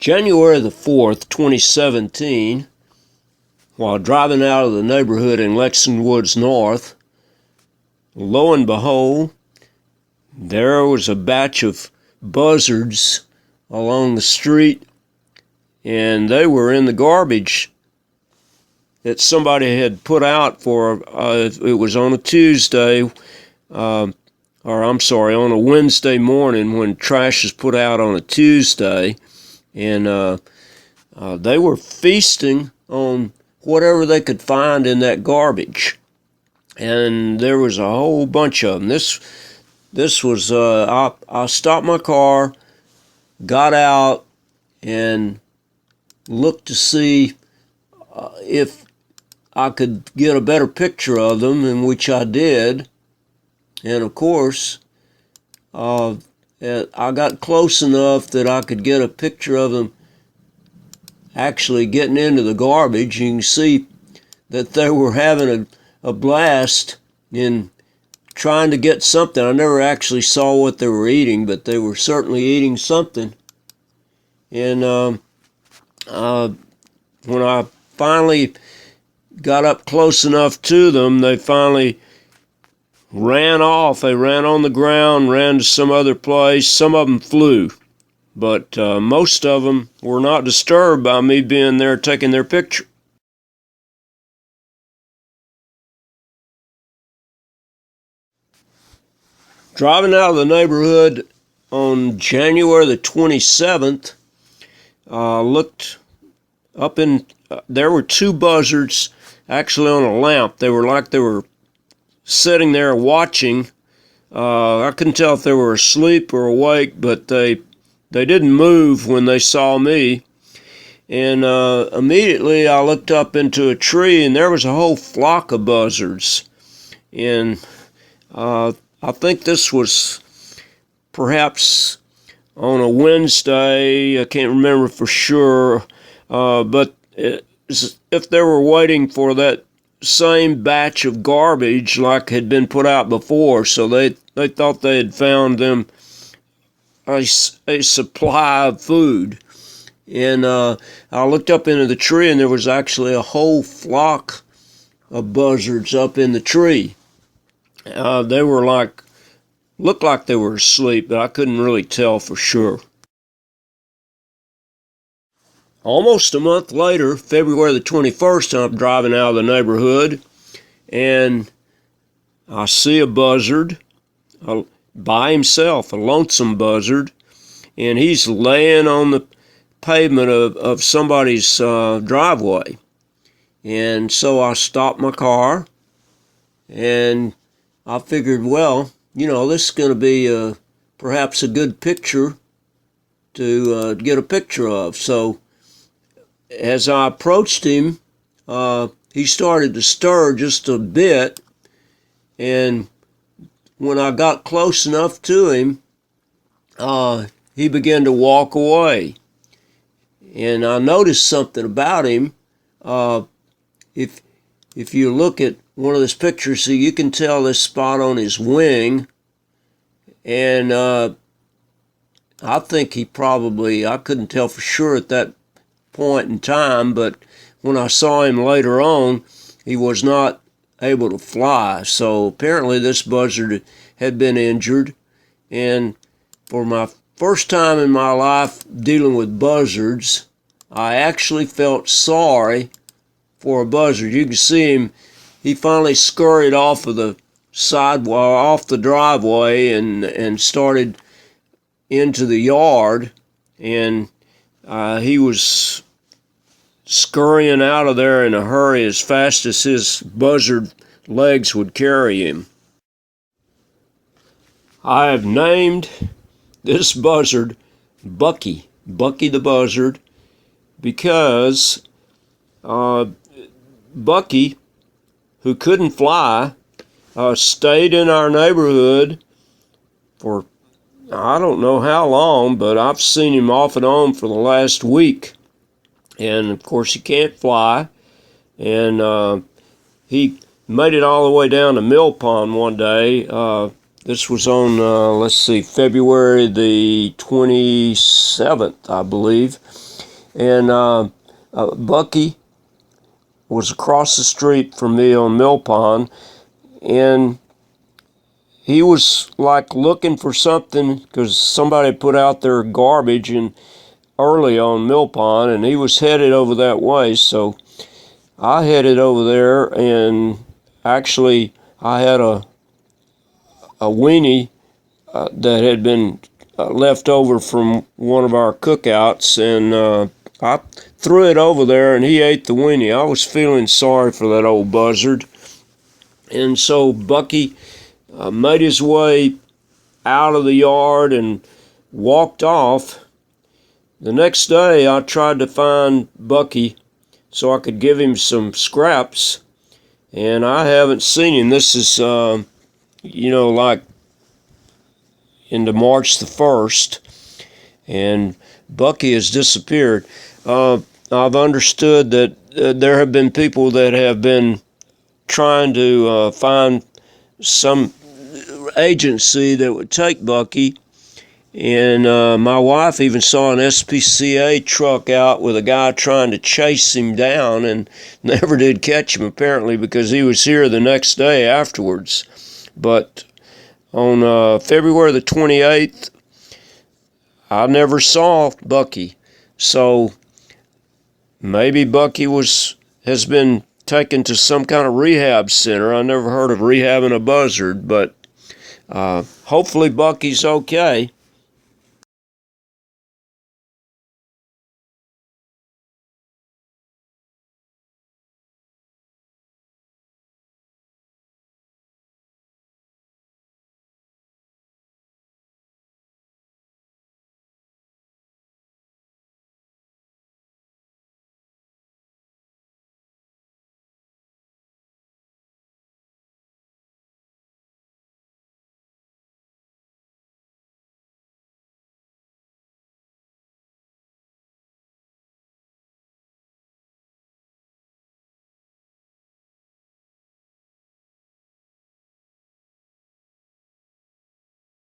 January the 4th, 2017, while driving out of the neighborhood in Lexington Woods North, lo and behold, there was a batch of buzzards along the street, and they were in the garbage that somebody had put out for, it was on a Tuesday, on a Wednesday morning when trash is put out on a Tuesday, and they were feasting on whatever they could find in that garbage. And there was a whole bunch of them. This was, I stopped my car, got out, and looked to see if I could get a better picture of them, in which I did. And of course, I got close enough that I could get a picture of them actually getting into the garbage. You can see that they were having a blast in trying to get something. I never actually saw what they were eating, but they were certainly eating something. And when I finally got up close enough to them, they finally ran off. They ran on the ground, ran to some other place. Some of them flew, but most of them were not disturbed by me being there taking their picture. Driving out of the neighborhood on January the 27th, looked up in, there were two buzzards actually on a lamp. They were sitting there watching. I couldn't tell if they were asleep or awake, but they didn't move when they saw me. And immediately I looked up into a tree, and there was a whole flock of buzzards. And I think this was perhaps on a Wednesday. I can't remember for sure, but if they were waiting for that same batch of garbage like had been put out before, so they thought they had found them a supply of food. And I looked up into the tree, and there was actually a whole flock of buzzards up in the tree. They were looked like they were asleep, but I couldn't really tell for sure. Almost a month later, February the 21st, I'm driving out of the neighborhood, and I see a buzzard by himself, a lonesome buzzard, and he's laying on the pavement of somebody's driveway. And so I stopped my car, and I figured, well, this is going to be perhaps a good picture to get a picture of. So as I approached him, he started to stir just a bit, and when I got close enough to him, he began to walk away. And I noticed something about him. If you look at one of those pictures, see, you can tell this spot on his wing, and I think I couldn't tell for sure at that point in time, but when I saw him later on, he was not able to fly. So apparently this buzzard had been injured, and for my first time in my life dealing with buzzards, I actually felt sorry for a buzzard. You can see him, he finally scurried off of the sidewalk, off the driveway, and started into the yard, and he was scurrying out of there in a hurry as fast as his buzzard legs would carry him. I have named this buzzard Bucky the Buzzard, because Bucky, who couldn't fly, stayed in our neighborhood for I don't know how long, but I've seen him off and on for the last week. And of course he can't fly, and he made it all the way down to Mill Pond one day. This was on, February the 27th, I believe. And Bucky was across the street from me on Mill Pond, and he was like looking for something because somebody put out their garbage early on Mill Pond, and he was headed over that way. So I headed over there, and actually I had a weenie that had been left over from one of our cookouts, and I threw it over there, and he ate the weenie. I was feeling sorry for that old buzzard. And so Bucky made his way out of the yard and walked off. The next day, I tried to find Bucky so I could give him some scraps, and I haven't seen him. This is, like into March the 1st, and Bucky has disappeared. I've understood that there have been people that have been trying to find some agency that would take Bucky, and my wife even saw an SPCA truck out with a guy trying to chase him down, and never did catch him apparently because he was here the next day afterwards. But on February the 28th, I never saw Bucky. So maybe Bucky has been taken to some kind of rehab center. I never heard of rehabbing a buzzard, but hopefully Bucky's okay.